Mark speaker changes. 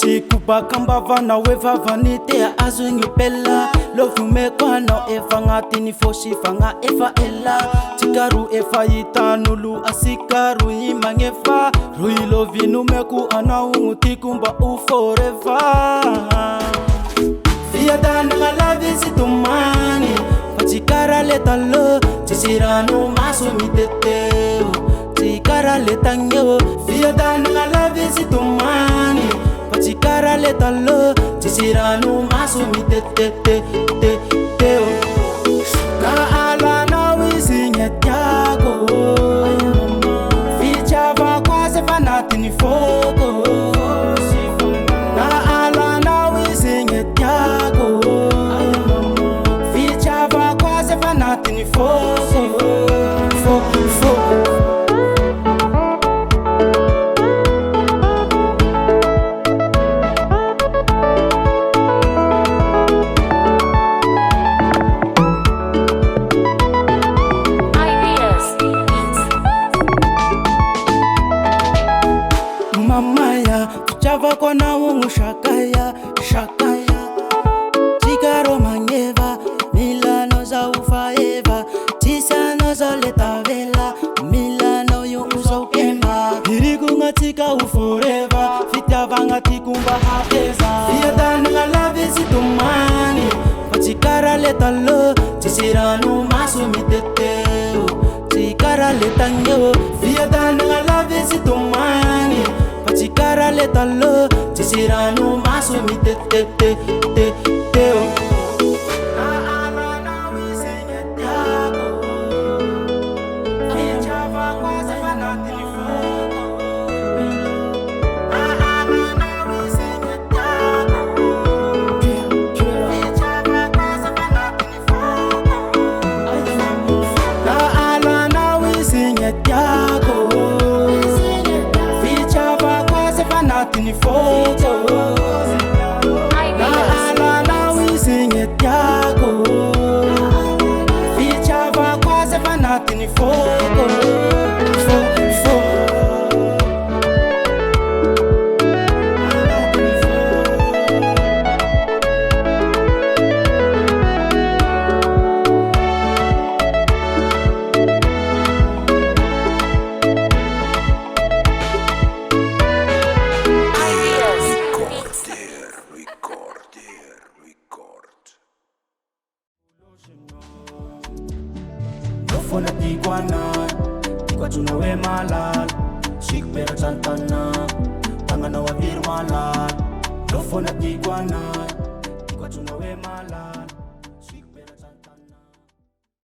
Speaker 1: Bakambavana weva vanite azo ngipela Love mekwana efa ngatini foshi fanga efa ela Chikaru efa yitanulu asikaru imangefa Rui love numeku anaungu tikumba u forever Via dana ngalavi situmani Pachikara letalo Chisirano maso miteteo Chikara letangyo Via dana ngalavi situmani Pachikara letalo Chisirano maso miteteo Na ala na wisinye tiago Fichava kwa sefanati ni fogo Na ala na wisinye tiago Fichava kwa sefanati ni fogo Mamaya, chava kona wungu shakaya, shakaya Chikaro mangeva, Milano za ufaeva Chisano za leta vela, Milano yu uso kemba Hirigu ngatika u forever, fita vanga tikumba hapeza Fiata nga lave situmani, Pachikara leta lo Chisirano maso miteteo, Chikara leta nyo Fiata nga lave situmani Pachikara letalo, Chisirano maso miteteo Na ala na wisinye tiago Fichava kwa sefanati ni fogo Na ala na wisinye tiago Fichava kwa sefanati ni fogo Na ala na wisinye tiago Ni foto Na ala na wisinye tiago Fichava kwa sefanati ni foto Nofona tikwana, tikwa tunawe malal Shikpera chantana, tangana wa bir malal Nofona tikwana